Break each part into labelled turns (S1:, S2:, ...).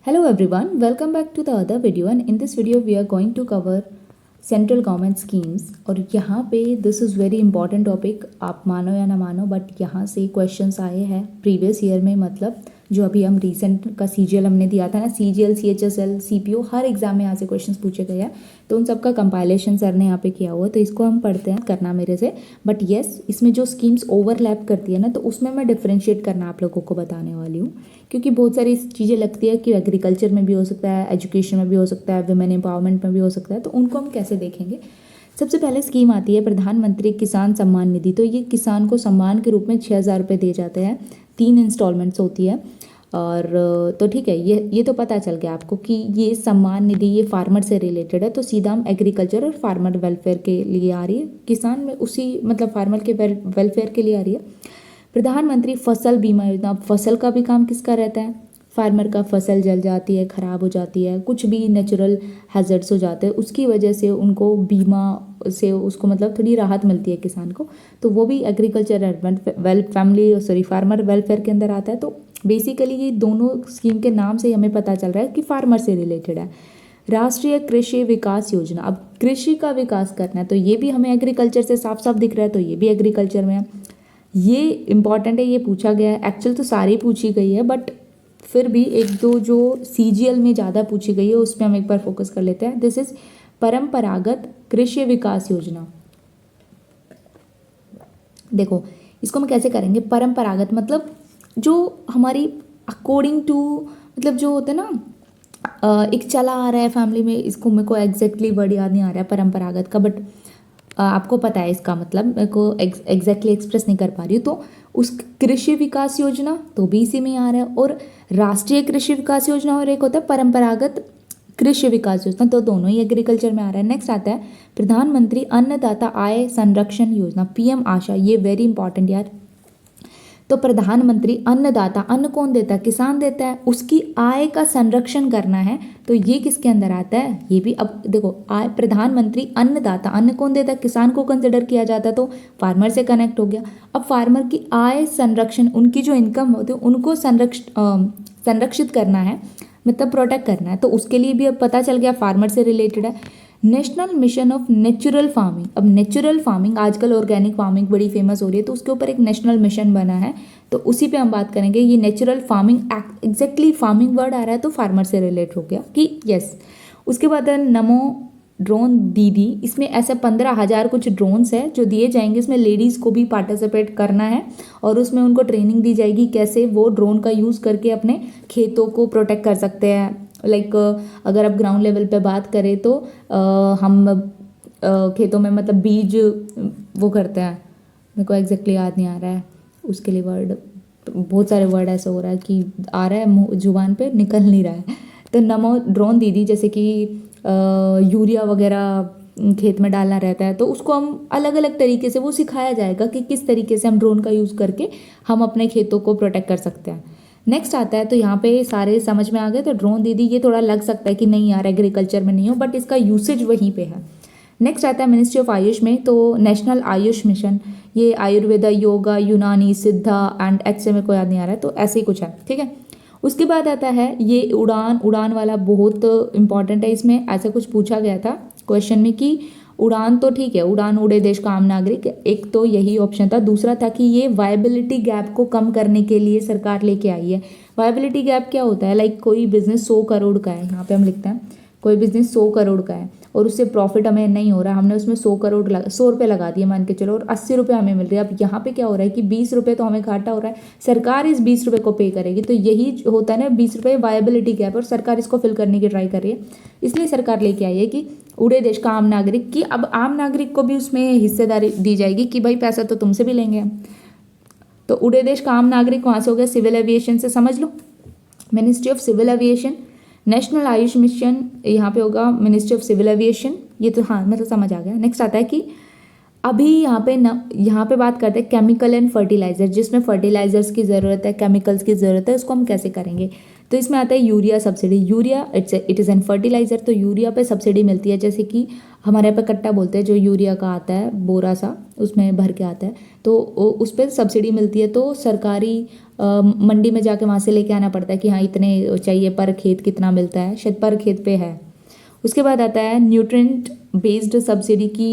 S1: Hello everyone, welcome back to the other video and in this video we are going to cover central government schemes. और यहाँ पे this is very important topic, आप मानो या ना मानो but यहाँ से क्वेश्चंस आए हैं प्रीवियस ईयर में। मतलब जो अभी हम रिसेंट का सीजीएल हमने दिया था ना, सीजीएल सीएचएसएल सीपीओ, हर एग्जाम में यहाँ से क्वेश्चंस पूछे गए हैं, तो उन सबका कंपाइलेशन सर ने यहाँ पे किया हुआ है, तो इसको हम पढ़ते हैं, करना मेरे से। बट येस, इसमें जो स्कीम्स ओवरलैप करती है ना, तो उसमें मैं डिफ्रेंशिएट करना आप लोगों को बताने वाली हूँ, क्योंकि बहुत सारी चीज़ें लगती है कि एग्रीकल्चर में भी हो सकता है, एजुकेशन में भी हो सकता है, वुमेन एम्पावरमेंट में भी हो सकता है, तो उनको हम कैसे देखेंगे। सबसे पहले स्कीम आती है प्रधानमंत्री किसान सम्मान निधि। तो ये किसान को सम्मान के रूप में 6,000 रुपये दिए जाते हैं, 3 इंस्टॉलमेंट्स होती है। और तो ठीक है, ये तो पता चल गया आपको कि ये सम्मान निधि ये फार्मर से रिलेटेड है, तो सीधा हम एग्रीकल्चर और फार्मर वेलफेयर के लिए आ रही है, किसान में उसी मतलब फार्मर के वेलफेयर के लिए आ रही है। प्रधानमंत्री फसल बीमा योजना, अब फसल का भी काम किसका रहता है, फार्मर का। फसल जल जाती है, ख़राब हो जाती है, कुछ भी नेचुरल हैज़र्ड्स हो जाते हैं, उसकी वजह से उनको बीमा से उसको मतलब थोड़ी राहत मिलती है किसान को, तो वो भी एग्रीकल्चर फार्मर वेलफेयर के अंदर आता है। तो बेसिकली ये दोनों स्कीम के नाम से हमें पता चल रहा है कि फार्मर से रिलेटेड है। राष्ट्रीय कृषि विकास योजना, अब कृषि का विकास करना है, तो ये भी हमें एग्रीकल्चर से साफ साफ दिख रहा है, तो ये भी एग्रीकल्चर में है। ये इंपॉर्टेंट है, ये पूछा गया है, एक्चुअल तो सारी पूछी गई है, बट फिर भी एक दो जो सीजीएल में ज़्यादा पूछी गई है उस पर हम एक बार फोकस कर लेते हैं। दिस इज परंपरागत कृषि विकास योजना। देखो इसको हम कैसे करेंगे, परंपरागत मतलब जो हमारी अकॉर्डिंग टू, मतलब जो होता है ना, एक चला आ रहा है फैमिली में, इसको मेरे को एग्जैक्टली वर्ड याद नहीं आ रहा है परंपरागत का, बट आपको पता है इसका मतलब, मेरे को एग्जैक्टली एक्सप्रेस नहीं कर पा रही हूँ। तो उस कृषि विकास योजना तो भी इसी में आ रहा है, और राष्ट्रीय कृषि विकास योजना और एक होता है परंपरागत कृषि विकास योजना, तो दोनों ही एग्रीकल्चर में आ रहा है। नेक्स्ट आता है प्रधानमंत्री अन्नदाता आय संरक्षण योजना, पीएम आशा। ये वेरी इंपॉर्टेंट यार। तो प्रधानमंत्री अन्नदाता, अन्न कौन देता है, किसान देता है, उसकी आय का संरक्षण करना है, तो ये किसके अंदर आता है, ये भी। अब देखो आय, प्रधानमंत्री अन्नदाता, अन्न कौन देता है, किसान को कंसिडर किया जाता है, तो फार्मर से कनेक्ट हो गया। अब फार्मर की आय संरक्षण, उनकी जो इनकम होती है उनको संरक्षित करना है, मतलब प्रोटेक्ट करना है, तो उसके लिए भी अब पता चल गया फार्मर से रिलेटेड है। National mission of natural farming, अब नेचुरल फार्मिंग, आजकल ऑर्गेनिक फार्मिंग बड़ी फेमस हो रही है, तो उसके ऊपर एक नेशनल मिशन बना है, तो उसी पे हम बात करेंगे। ये natural farming, exactly farming word आ रहा है तो फार्मर से रिलेट हो गया कि यस। उसके बाद है नमो ड्रोन दीदी, इसमें ऐसे 15,000 कुछ ड्रोन्स है जो दिए जाएंगे, इसमें लेडीज़ को भी पार्टिसिपेट करना है, और उसमें उनको ट्रेनिंग दी जाएगी कैसे वो ड्रोन का यूज़ करके अपने खेतों को प्रोटेक्ट कर सकते हैं। लाइक अगर आप ग्राउंड लेवल पे बात करें तो हम खेतों में मतलब बीज वो करते हैं, मेरे को एग्जैक्टली याद नहीं आ रहा है उसके लिए वर्ड, बहुत सारे वर्ड ऐसा हो रहा है कि आ रहा है मुँह जुबान पे निकल नहीं रहा है। तो नमो ड्रोन दीदी, जैसे कि यूरिया वगैरह खेत में डालना रहता है, तो उसको हम अलग अलग तरीके से वो सिखाया जाएगा कि किस तरीके से हम ड्रोन का यूज़ करके हम अपने खेतों को प्रोटेक्ट कर सकते हैं। नेक्स्ट आता है, तो यहाँ पे सारे समझ में आ गए। तो ड्रोन दीदी ये थोड़ा लग सकता है कि नहीं यार एग्रीकल्चर में नहीं हो, बट इसका यूसेज वहीं पे है। नेक्स्ट आता है मिनिस्ट्री ऑफ आयुष में, तो नेशनल आयुष मिशन, ये आयुर्वेदा, योगा, यूनानी, सिद्धा एंड एच से मेरे को याद नहीं आ रहा है, तो ऐसे ही कुछ है, ठीक है। उसके बाद आता है ये उड़ान वाला बहुत इंपॉर्टेंट है, इसमें ऐसा कुछ पूछा गया था क्वेश्चन में कि उड़ान तो ठीक है, उड़ान उड़े देश का आम नागरिक, एक तो यही ऑप्शन था। दूसरा था कि ये वायबिलिटी गैप को कम करने के लिए सरकार लेके आई है। वायबिलिटी गैप क्या होता है, लाइक कोई बिजनेस 100 करोड़ का है, यहाँ पे हम लिखते हैं कोई बिजनेस 100 करोड़ का है और उससे प्रॉफिट हमें नहीं हो रहा, हमने उसमें 100 रुपये लगा दिए मान के चलो, और 80 रुपये हमें मिल रहे हैं। अब यहाँ पे क्या हो रहा है कि 20 रुपये तो हमें घाटा हो रहा है, सरकार इस 20 रुपये को पे करेगी, तो यही होता है ना 20 रुपये वायबिलिटी गैप, और सरकार इसको फिल करने की ट्राई कर रही है। इसलिए सरकार लेके आई है कि उड़े देश का आम नागरिक की, अब आम नागरिक को भी उसमें हिस्सेदारी दी जाएगी कि भाई पैसा तो तुमसे भी लेंगे। तो उड़े देश का आम नागरिक वहाँ से हो गया सिविल एविएशन से, समझ लो ministry of civil aviation. National AYUSH mission यहाँ पे होगा मिनिस्ट्री ऑफ सिविल एविएशन, ये तो हाँ मतलब समझ आ गया। नेक्स्ट आता है कि अभी यहाँ पे बात करते हैं केमिकल एंड फर्टिलाइजर, जिसमें फर्टिलाइजर्स की ज़रूरत है, केमिकल्स की ज़रूरत है, उसको हम कैसे करेंगे। तो इसमें आता है urea subsidy. Urea it is an fertiliser, तो यूरिया पे सब्सिडी मिलती है। जैसे कि हमारे यहाँ पे कट्टा बोलते हैं जो यूरिया का आता है, बोरा सा उसमें भर के आता है, तो उस पर सब्सिडी मिलती है। तो सरकारी मंडी में जाके वहाँ से लेके आना पड़ता है कि हाँ इतने चाहिए, पर खेत कितना मिलता है, शायद पर खेत पे है। उसके बाद आता है न्यूट्रिएंट बेस्ड सब्सिडी की,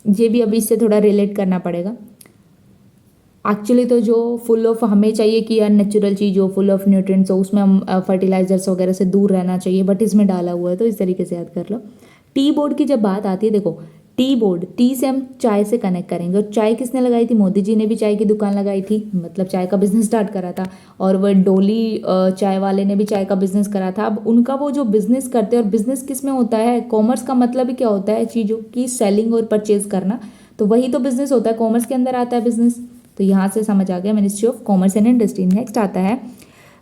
S1: ये भी अभी इससे थोड़ा रिलेट करना पड़ेगा। एक्चुअली तो जो फुल ऑफ हमें चाहिए कि यार नेचुरल चीज़ हो, फुल ऑफ न्यूट्रिएंट्स हो, उसमें हम फर्टिलाइजर्स वगैरह से दूर रहना चाहिए, बट इसमें डाला हुआ है, तो इस तरीके से याद कर लो। टी बोर्ड की जब बात आती है, देखो टी बोर्ड, टी से हम चाय से कनेक्ट करेंगे, और चाय किसने लगाई थी? मोदी जी ने भी चाय की दुकान लगाई थी, मतलब चाय का बिजनेस स्टार्ट करा था। और वह डोली चाय वाले ने भी चाय का बिजनेस करा था। अब उनका वो जो बिजनेस करते हैं, और बिजनेस किस में होता है? कॉमर्स का मतलब ही क्या होता है? चीज़ों की सेलिंग और परचेज करना, तो वही तो बिजनेस होता है, कॉमर्स के अंदर आता है बिजनेस। तो यहाँ से समझ आ गया ministry of commerce and industry. Next आता है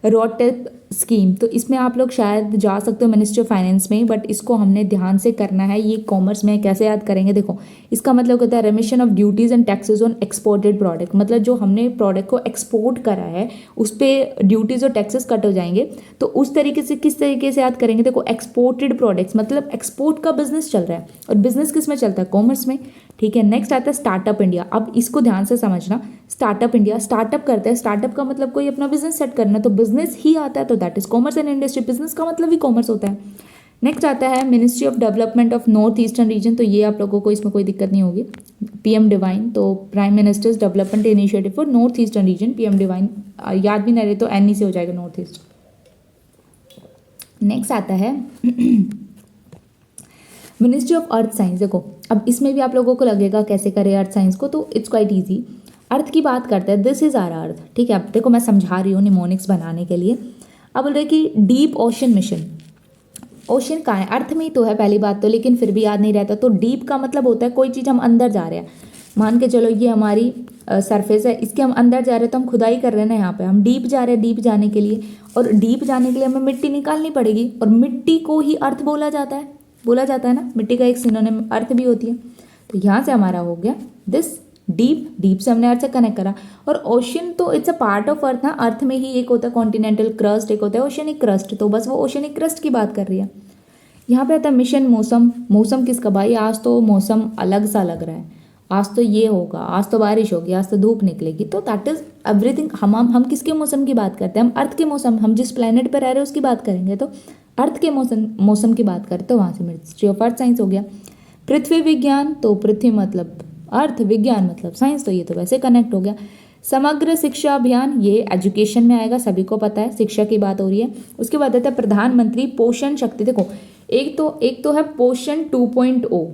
S1: रोडटेप स्कीम, तो इसमें आप लोग शायद जा सकते हो मिनिस्ट्री ऑफ फाइनेंस में, बट इसको हमने ध्यान से करना है। ये कॉमर्स में कैसे याद करेंगे? देखो इसका मतलब होता है रेमिशन of duties and taxes on exported product, मतलब जो हमने प्रोडक्ट को एक्सपोर्ट करा है उस पर ड्यूटीज और टैक्सेस कट हो जाएंगे। तो उस तरीके से किस तरीके से याद करेंगे? देखो एक्सपोर्टेड प्रोडक्ट्स मतलब एक्सपोर्ट का बिजनेस चल रहा है, और बिजनेस किस में चलता है? कॉमर्स में। ठीक है, नेक्स्ट आता है स्टार्टअप इंडिया। अब इसको ध्यान से समझना, स्टार्टअप इंडिया, स्टार्टअप करते हैं, स्टार्टअप का मतलब कोई अपना बिजनेस सेट करना, तो बिजनेस ही आता है, तो that is commerce and industry. Business का मतलब ही कॉमर्स होता है। नेक्स्ट आता है ministry of development of north eastern region, तो ये आप लोगों को इसमें कोई दिक्कत नहीं होगी। पीएम डिवाइन, तो prime ministers development initiative for north eastern region, PM divine. याद भी नहीं रहे तो एनई से हो जाएगा, नॉर्थ ईस्ट। नेक्स्ट आता है मिनिस्ट्री ऑफ अर्थ साइंस। देखो अब इसमें भी आप लोगों को लगेगा कैसे करें अर्थ साइंस को, तो इट्स क्वाइट इजी। अर्थ की बात करते हैं, दिस इज आवर अर्थ। ठीक है, अब देखो मैं समझा रही हूँ निमोनिक्स बनाने के लिए। अब बोल रहे कि डीप ओशन मिशन, ओशन कहाँ है? अर्थ में ही तो है, पहली बात तो, लेकिन फिर भी याद नहीं रहता। तो डीप का मतलब होता है कोई चीज़ हम अंदर जा रहे हैं, मान के चलो ये हमारी सरफेस है, इसके हम अंदर जा रहे हैं, तो हम खुदाई कर रहे हैं ना, यहाँ पे हम डीप जा रहे हैं। डीप जाने के लिए, और डीप जाने के लिए हमें मिट्टी निकालनी पड़ेगी, और मिट्टी को ही अर्थ बोला जाता है, ना, मिट्टी का एक सिनोनिम अर्थ भी होती है। तो यहाँ से हमारा हो गया दिस डीप, डीप से हमने अर्थ से कनेक्ट करा। और ओशन तो it's a part of earth ना, अर्थ में ही एक होता है कॉन्टिनेंटल क्रस्ट, एक होता है ओशनिक क्रस्ट, तो बस वो ओशनिक क्रस्ट की बात कर रही है। यहाँ पे आता है मिशन मौसम। मौसम किसका? भाई आज तो मौसम अलग सा लग रहा है, आज तो ये होगा, आज तो बारिश होगी, आज तो धूप निकलेगी, तो दैट इज एवरीथिंग। हम किसके मौसम की बात करते हैं? हम अर्थ के मौसम, हम जिस प्लेनेट पर रह रहे हैं उसकी बात करेंगे, तो अर्थ के मौसम की बात करते, तो वहाँ से मिनिस्ट्री ऑफ अर्थ साइंस हो गया। पृथ्वी विज्ञान, तो पृथ्वी मतलब अर्थ, विज्ञान मतलब साइंस, तो ये तो वैसे कनेक्ट हो गया। समग्र शिक्षा अभियान, ये एजुकेशन में आएगा, सभी को पता है, शिक्षा की बात हो रही है। उसके बाद आता है प्रधानमंत्री पोषण शक्ति। देखो एक तो है पोषण 2.0,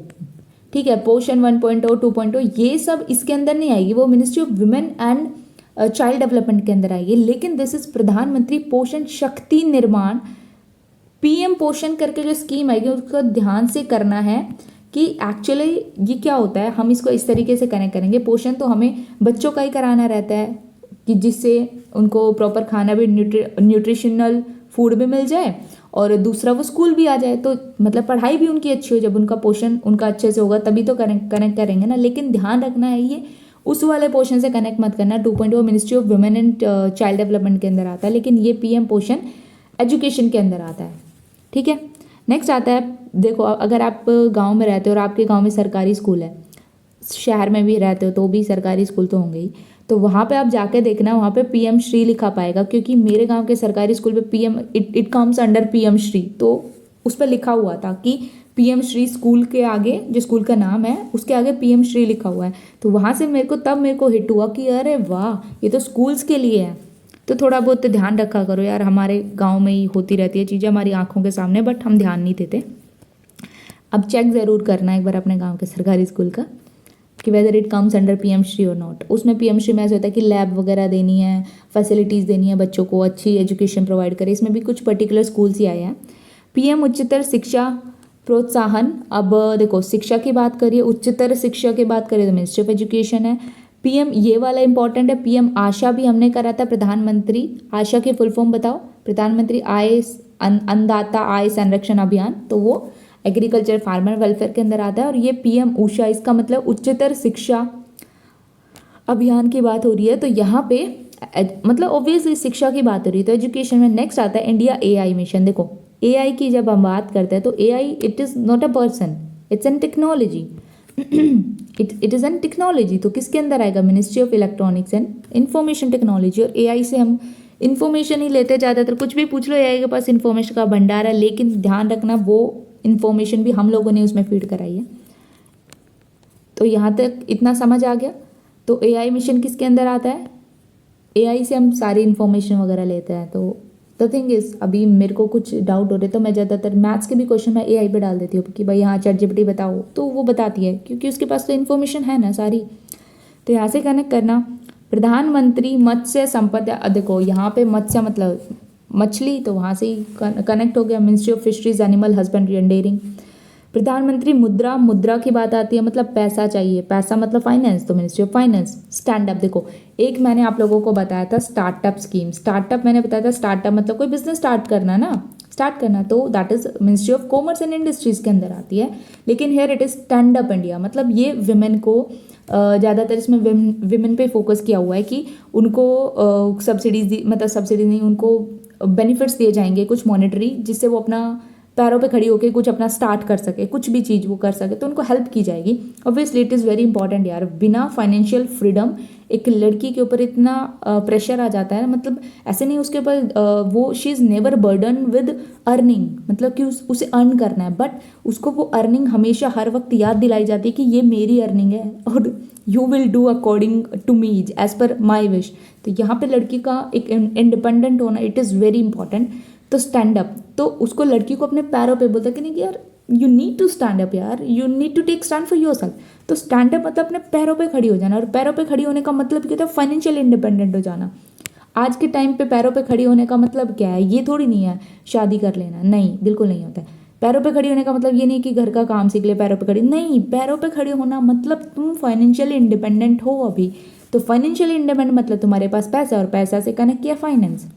S1: ठीक है, पोषण 1.0, 2.0, ये सब इसके अंदर नहीं आएगी, वो ministry of women and child development के अंदर आएगी। लेकिन दिस इज प्रधानमंत्री पोषण शक्ति निर्माण, पीएम पोषण करके जो स्कीम आएगी उसको ध्यान से करना है कि एक्चुअली ये क्या होता है। हम इसको इस तरीके से कनेक्ट करेंगे, पोषण तो हमें बच्चों का ही कराना रहता है कि जिससे उनको प्रॉपर खाना भी, न्यूट्रिशनल फूड भी मिल जाए, और दूसरा वो स्कूल भी आ जाए, तो मतलब पढ़ाई भी उनकी अच्छी हो। जब उनका पोषण उनका अच्छे से होगा तभी तो कनेक्ट करेंगे ना। लेकिन ध्यान रखना है ये उस वाले पोषण से कनेक्ट मत करना। 2.0 ministry of women and child development के अंदर आता है, लेकिन ये पीएम पोषण एजुकेशन के अंदर आता है। ठीक है, नेक्स्ट आता है, देखो अगर आप गांव में रहते हो और आपके गांव में सरकारी स्कूल है, शहर में भी रहते हो तो भी सरकारी स्कूल तो होंगे ही, तो वहाँ पे आप जाके देखना, वहाँ पे पीएम श्री लिखा पाएगा, क्योंकि मेरे गांव के सरकारी स्कूल पे PM it comes under PM Shri, तो उस पर लिखा हुआ था कि पीएम श्री, स्कूल के आगे जो स्कूल का नाम है उसके आगे पीएम श्री लिखा हुआ है। तो वहाँ से मेरे को हिट हुआ कि अरे वाह, ये तो स्कूल्स के लिए है। तो थोड़ा बहुत ध्यान रखा करो यार, हमारे गांव में ही होती रहती है चीज़ें हमारी आंखों के सामने, बट हम ध्यान नहीं देते। अब चेक ज़रूर करना एक बार अपने गांव के सरकारी स्कूल का कि whether it comes under PM Shri और नॉट। उसमें पीएम श्री में ऐसा होता है कि लैब वगैरह देनी है, फैसिलिटीज़ देनी है, बच्चों को अच्छी एजुकेशन प्रोवाइड करे। इसमें भी कुछ पर्टिकुलर स्कूल्स ही आए हैं। पीएम उच्चतर शिक्षा प्रोत्साहन, अब देखो शिक्षा की बात करिए, उच्चतर शिक्षा की बात करिए तो मिनिस्ट्री ऑफ एजुकेशन है। पीएम, ये वाला इंपॉर्टेंट है, पीएम आशा भी हमने करा था, प्रधानमंत्री आशा की फुल फॉर्म बताओ। प्रधानमंत्री आय अन्नदाता आय संरक्षण अभियान, तो वो एग्रीकल्चर फार्मर वेलफेयर के अंदर आता है। और ये पीएम ऊषा, इसका मतलब उच्चतर शिक्षा अभियान की बात हो रही है। तो यहाँ पे मतलब ऑब्वियसली शिक्षा की बात हो रही है तो एजुकेशन में। नेक्स्ट आता है इंडिया एआई मिशन। देखो एआई की जब हम बात करते हैं तो AI it is not a person, it's an technology. It is an technology. तो किसके अंदर आएगा? Ministry of electronics and information technology. और एआई से हम इंफॉर्मेशन ही लेते हैं ज़्यादातर, कुछ भी पूछ लो एआई के पास इंफॉर्मेशन का भंडार है, लेकिन ध्यान रखना वो इंफॉर्मेशन भी हम लोगों ने उसमें फीड कराई है। तो यहाँ तक इतना समझ आ गया। तो एआई मिशन किसके अंदर आता है? एआई से हम सारी इन्फॉर्मेशन वगैरह लेते हैं। तो द थिंग इज़ अभी मेरे को कुछ डाउट हो रहे तो मैं ज़्यादातर मैथ्स के भी क्वेश्चन मैं एआई पे डाल देती हूँ कि भाई हाँ ChatGPT बताओ, तो वो बताती है क्योंकि उसके पास तो इन्फॉर्मेशन है ना सारी। तो यहाँ से कनेक्ट करना प्रधानमंत्री मत्स्य संपदा। देखो यहाँ पे मत्स्य मतलब मछली, तो वहाँ से ही कनेक्ट हो गया। Ministry of fisheries animal husbandry and dairying. प्रधानमंत्री मुद्रा, मुद्रा की बात आती है मतलब पैसा चाहिए, पैसा मतलब फाइनेंस, तो ministry of finance. Stand up, देखो एक मैंने आप लोगों को बताया था स्टार्टअप स्कीम। स्टार्टअप मैंने बताया था, स्टार्टअप मतलब कोई बिजनेस स्टार्ट करना ना, स्टार्ट करना, तो that is ministry of commerce and industries के अंदर आती है। लेकिन here it is stand up India, मतलब ये विमेन को ज़्यादातर इसमें विमेन पे फोकस किया हुआ है कि उनको सब्सिडीज, मतलब सब्सिडीज नहीं, उनको बेनिफिट्स दिए जाएंगे कुछ मॉनेटरी, जिससे वो अपना पैरों पे खड़ी होकर कुछ अपना स्टार्ट कर सके, कुछ भी चीज़ वो कर सके, तो उनको हेल्प की जाएगी। Obviously it is very important यार। बिना फाइनेंशियल फ्रीडम एक लड़की के ऊपर इतना प्रेशर आ जाता है, मतलब ऐसे नहीं उसके ऊपर वो she is never burden with earning, मतलब कि उसे अर्न करना है, बट उसको वो अर्निंग हमेशा हर वक्त याद दिलाई जाती है कि ये मेरी अर्निंग है और you will do according to me as per my wish. तो यहाँ पे लड़की का एक इंडिपेंडेंट होना इट इज़ वेरी इंपॉर्टेंट। तो स्टैंड अप, तो उसको लड़की को अपने पैरों पे बोलता है कि नहीं यार you need to stand up यार, you need to take stand for yourself. तो स्टैंड अप मतलब अपने पैरों पे खड़ी हो जाना, और पैरों पे खड़ी होने का मतलब क्या होता है? फाइनेंशियल इंडिपेंडेंट हो जाना। आज के टाइम पे पैरों पे खड़ी होने का मतलब क्या है? ये थोड़ी नहीं है शादी कर लेना, नहीं बिल्कुल नहीं होता है। पैरों पे खड़ी होने का मतलब ये नहीं कि घर का काम सीख ले पैरों पे खड़ी, नहीं, पैरों पे खड़ी होना मतलब तुम फाइनेंशियली इंडिपेंडेंट हो अभी। तो फाइनेंशियली इंडिपेंडेंट मतलब तुम्हारे पास पैसा, और पैसा से कनेक्ट किया फाइनेंस।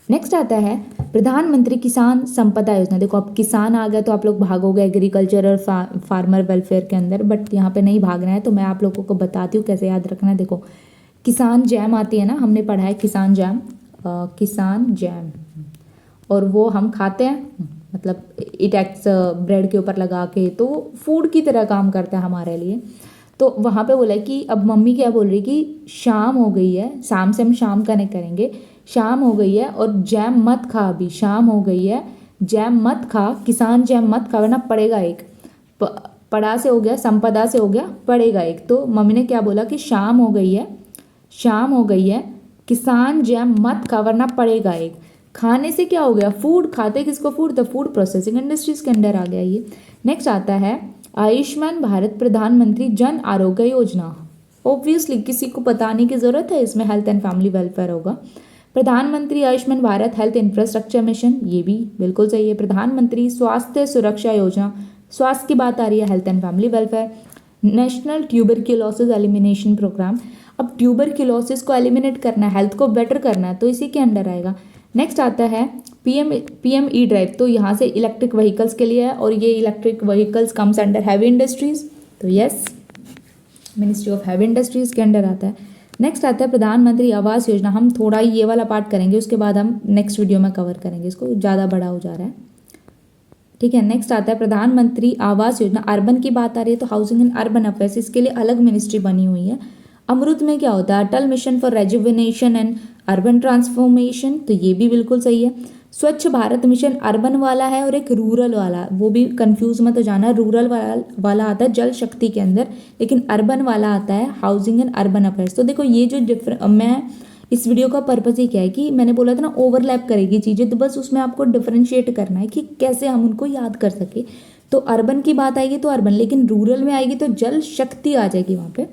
S1: नेक्स्ट आता है प्रधानमंत्री किसान संपदा योजना। देखो अब किसान आ गया तो आप लोग भागोगे एग्रीकल्चर और फार्मर वेलफेयर के अंदर, बट यहाँ पे नहीं भागना है, तो मैं आप लोगों को बताती हूँ कैसे याद रखना है। देखो किसान जैम आती है ना, हमने पढ़ा है किसान जैम, किसान जैम, और वो हम खाते हैं, मतलब इट एक्ट्स ब्रेड के ऊपर लगा के, तो फूड की तरह काम करता है हमारे लिए। तो वहाँ पे बोला कि अब मम्मी क्या बोल रही कि शाम हो गई है, शाम से हम शाम कनेक्ट करेंगे, शाम हो गई है और जैम मत खा, अभी शाम हो गई है, जैम मत खा, किसान जैम मत खा वरना पड़ेगा एक। पड़ा से हो गया, संपदा से हो गया, पड़ेगा एक। तो मम्मी ने क्या बोला कि शाम हो गई है, शाम हो गई है, किसान जैम मत खा वरना पड़ेगा एक। खाने से क्या हो गया? फूड। खाते किसको? फूड। तो फूड प्रोसेसिंग इंडस्ट्रीज के अंडर आ गया ये। नेक्स्ट आता है आयुष्मान भारत प्रधानमंत्री जन आरोग्य योजना। ऑब्वियसली किसी को बताने की जरूरत है, इसमें हेल्थ एंड फैमिली वेलफेयर होगा। प्रधानमंत्री Ayushman Bharat health infrastructure mission, ये भी बिल्कुल सही है। प्रधानमंत्री स्वास्थ्य सुरक्षा योजना, स्वास्थ्य की बात आ रही है, health and family welfare. National tuberculosis elimination programme, अब ट्यूबरक्यूलोसिस को एलिमिनेट करना है, हेल्थ को बेटर करना है, तो इसी के अंडर आएगा। नेक्स्ट आता है पीएम ई ड्राइव, तो यहाँ से इलेक्ट्रिक व्हीकल्स के लिए है, और ये electric vehicles comes under heavy industries, तो yes ministry of heavy industries के अंडर आता है। नेक्स्ट आता है प्रधानमंत्री आवास योजना। हम थोड़ा ही ये वाला पार्ट करेंगे, उसके बाद हम नेक्स्ट वीडियो में कवर करेंगे, इसको ज़्यादा बड़ा हो जा रहा है, ठीक है। नेक्स्ट आता है प्रधानमंत्री आवास योजना। अर्बन की बात आ रही है तो हाउसिंग एंड अर्बन अफेयर्स, इसके लिए अलग मिनिस्ट्री बनी हुई है। अमृत में क्या होता है? Atal mission for rejuvenation and urban transformation, तो ये भी बिल्कुल सही है। स्वच्छ भारत मिशन अर्बन वाला है और एक रूरल वाला, वो भी कंफ्यूज मत हो जाना, रूरल वाला आता है जल शक्ति के अंदर, लेकिन अर्बन वाला आता है हाउसिंग एंड अर्बन अफेयर्स। तो देखो ये जो मैं इस वीडियो का पर्पज़ ही क्या है कि मैंने बोला था ना ओवरलैप करेगी चीज़ें, तो बस उसमें आपको डिफरेंशिएट करना है कि कैसे हम उनको याद कर सके। तो अर्बन की बात आएगी तो अर्बन, लेकिन रूरल में आएगी तो जल शक्ति आ जाएगी वहाँ पे।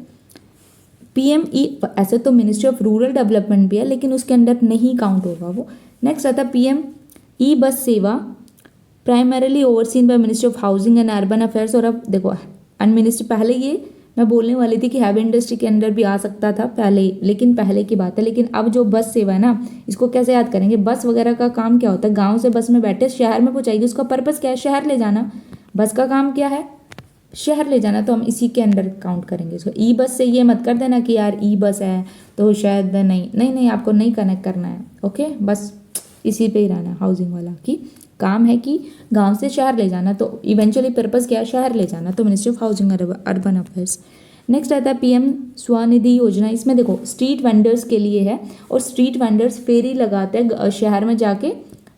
S1: PME, ऐसे तो मिनिस्ट्री ऑफ रूरल डेवलपमेंट भी है, लेकिन उसके अंदर नहीं काउंट होगा वो। नेक्स्ट आता है PME बस सेवा, primarily overseen by ministry of housing and urban affairs. और अब देखो मिनिस्ट्री, पहले ये मैं बोलने वाली थी कि हैवी इंडस्ट्री के अंदर भी आ सकता था पहले, लेकिन पहले की बात है। लेकिन अब जो बस सेवा है ना, इसको कैसे याद करेंगे? बस वगैरह का काम क्या होता है? गाँव से बस में बैठे शहर में पहुँचाएगी, उसका पर्पज़ क्या है? शहर ले जाना। बस का काम क्या है? शहर ले जाना तो हम इसी के अंडर काउंट करेंगे इसको। ई बस से ये मत कर देना कि यार ई बस है तो शायद नहीं नहीं नहीं, आपको नहीं कनेक्ट करना है। ओके, बस इसी पे ही रहना है हाउसिंग वाला कि काम है कि गांव से शहर ले जाना, तो इवेंचुअली पर्पस क्या है, शहर ले जाना, तो ministry of housing urban affairs. Next आता है पीएम स्वनिधि योजना। इसमें देखो स्ट्रीट वेंडर्स के लिए है, और स्ट्रीट वेंडर्स फेरी लगाते हैं, शहर में जाके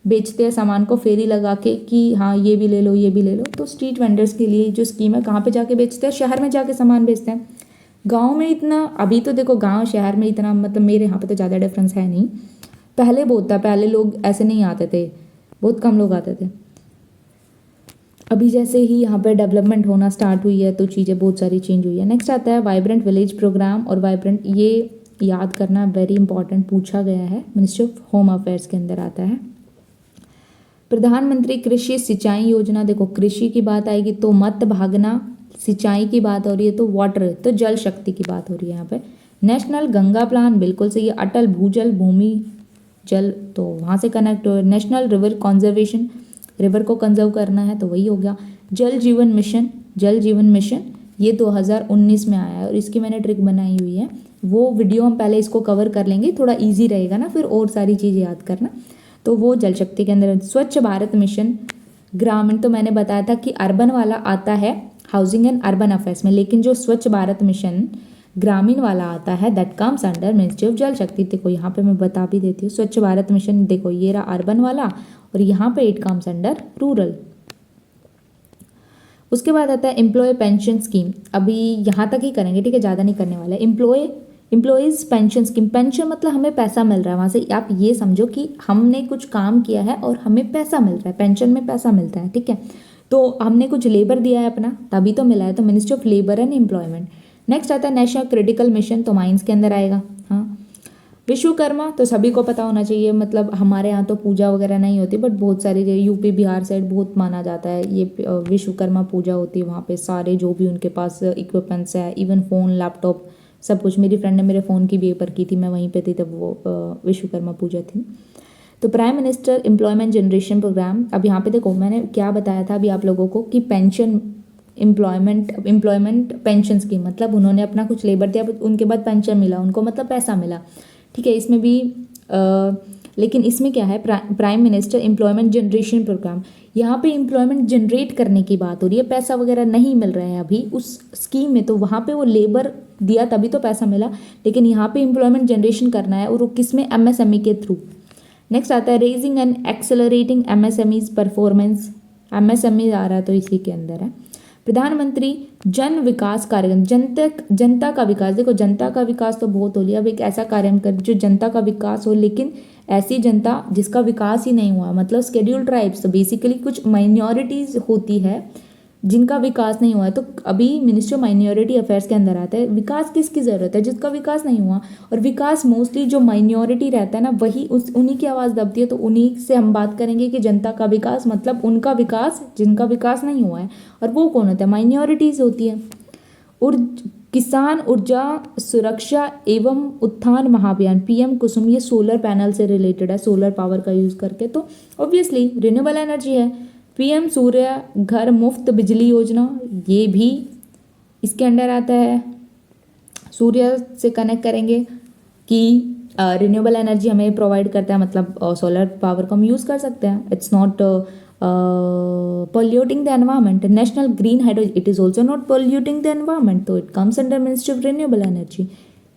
S1: बेचते हैं सामान को फेरी लगा के कि हाँ ये भी ले लो ये भी ले लो। तो स्ट्रीट वेंडर्स के लिए जो स्कीम है, कहाँ पे जाके बेचते हैं, शहर में जाके सामान बेचते हैं। गांव में इतना, अभी तो देखो गांव शहर में इतना मतलब मेरे यहाँ पे तो ज़्यादा डिफरेंस है नहीं, पहले बहुत था, पहले लोग ऐसे नहीं आते थे, बहुत कम लोग आते थे। अभी जैसे ही यहाँ पे डेवलपमेंट होना स्टार्ट हुई है तो चीज़ें बहुत सारी चेंज हुई है। नेक्स्ट आता है वाइब्रेंट विलेज प्रोग्राम, और वाइब्रेंट ये याद करना वेरी इंपॉर्टेंट, पूछा गया है, मिनिस्ट्री ऑफ होम अफेयर्स के अंदर आता है। प्रधानमंत्री कृषि सिंचाई योजना, देखो कृषि की बात आएगी तो मत भागना, सिंचाई की बात हो रही है तो वाटर, तो जल शक्ति की बात हो रही है यहाँ पे। नेशनल गंगा प्लान बिल्कुल सही है। अटल भूजल भूमि जल, तो वहाँ से कनेक्ट हो। नेशनल रिवर कंजर्वेशन, रिवर को कंजर्व करना है तो वही हो गया। जल जीवन मिशन, जल जीवन मिशन ये 2019 में आया है, और इसकी मैंने ट्रिक बनाई हुई है, वो वीडियो हम पहले इसको कवर कर लेंगे, थोड़ा ईजी रहेगा ना फिर और सारी चीज़ें याद करना। तो वो जल शक्ति के अंदर। स्वच्छ भारत मिशन ग्रामीण, तो मैंने बताया था कि अर्बन वाला आता है हाउसिंग एंड अर्बन अफेयर्स में, लेकिन जो स्वच्छ भारत मिशन ग्रामीण वाला आता है that comes under ministry of जल शक्ति। देखो यहाँ पे मैं बता भी देती हूँ, स्वच्छ भारत मिशन देखो ये रहा अर्बन वाला, और यहाँ पे इट कम्स अंडर रूरल। उसके बाद आता है एम्प्लॉय पेंशन स्कीम, अभी यहाँ तक ही करेंगे, ठीक है, ज़्यादा नहीं करने वाला है। एम्प्लॉयज़ पेंशन स्कीम, पेंशन मतलब हमें पैसा मिल रहा है, वहाँ से आप ये समझो कि हमने कुछ काम किया है और हमें पैसा मिल रहा है, पेंशन में पैसा मिलता है, ठीक है, तो हमने कुछ लेबर दिया है अपना तभी तो मिला है, तो ministry of labour and employment. Next आता है नेशनल क्रिटिकल मिशन, तो माइंस के अंदर आएगा। हाँ, विश्वकर्मा तो सभी को पता होना चाहिए, मतलब हमारे यहाँ तो पूजा वगैरह नहीं होती, बट बहुत सारी यूपी बिहार साइड बहुत माना जाता है ये विश्वकर्मा पूजा होती है, वहाँ पे सारे जो भी उनके पास इक्विपमेंट्स है, इवन फ़ोन लैपटॉप सब कुछ। मेरी फ्रेंड ने मेरे फ़ोन की भी पेपर की थी, मैं वहीं पे थी तब वो विश्वकर्मा पूजा थी। तो prime minister employment generation programme, अब यहाँ पे देखो मैंने क्या बताया था अभी आप लोगों को कि पेंशन एम्प्लॉयमेंट पेंशन स्कीम, मतलब उन्होंने अपना कुछ लेबर दिया, उनके बाद पेंशन मिला उनको, मतलब पैसा मिला, ठीक है। इसमें भी लेकिन इसमें क्या है, prime minister employment generation programme, यहाँ पे एम्प्लॉयमेंट जनरेट करने की बात हो रही है, पैसा वगैरह नहीं मिल रहा है अभी उस स्कीम में, तो वहाँ पे वो लेबर दिया तभी तो पैसा मिला, लेकिन यहाँ पे एम्प्लॉयमेंट जनरेशन करना है, और वो किस में, एमएसएमई के थ्रू। नेक्स्ट आता है raising and accelerating MSMEs performance, MSME आ रहा है तो इसी के अंदर है। प्रधानमंत्री जन विकास कार्यक्रम, जनता का विकास, देखो जनता का विकास तो बहुत हो लिया, अब एक ऐसा कार्यक्रम कर जो जनता का विकास हो, लेकिन ऐसी जनता जिसका विकास ही नहीं हुआ, मतलब शेड्यूल्ड ट्राइब्स, तो बेसिकली कुछ माइनॉरिटीज़ होती है जिनका विकास नहीं हुआ है, तो अभी मिनिस्ट्री ऑफ माइनॉरिटी अफेयर्स के अंदर आता है विकास किसकी ज़रूरत है, जिसका विकास नहीं हुआ, और विकास मोस्टली जो माइनॉरिटी रहता है ना वही उन्हीं की आवाज़ दबती है, तो उन्हीं से हम बात करेंगे कि जनता का विकास मतलब उनका विकास जिनका विकास नहीं हुआ है, और वो कौन होता है, माइनॉरिटीज़ होती है। और किसान ऊर्जा सुरक्षा एवं उत्थान महाअभियान पीएम कुसुम, ये सोलर पैनल से रिलेटेड है, सोलर पावर का यूज़ करके, तो ऑब्वियसली रिन्यूएबल एनर्जी है। पीएम सूर्य घर मुफ्त बिजली योजना, ये भी इसके अंडर आता है, सूर्य से कनेक्ट करेंगे कि रिन्यूएबल एनर्जी हमें प्रोवाइड करता है, मतलब सोलर पावर को हम यूज़ कर सकते हैं, it's not polluting the environment. National green hydrogen, it is also not polluting the environment, तो it comes under Ministry of Renewable Energy.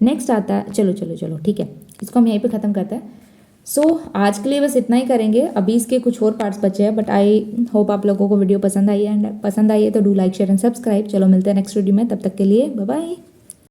S1: Next आता है, चलो ठीक है, इसको हम यहीं पे ख़त्म करते हैं। सो आज के लिए बस इतना ही करेंगे, अभी इसके कुछ और पार्ट्स बचे हैं, बट आई होप आप लोगों को वीडियो पसंद आई है, तो do like share and subscribe. चलो मिलते हैं नेक्स्ट वीडियो में, तब तक के लिए बाय बाय।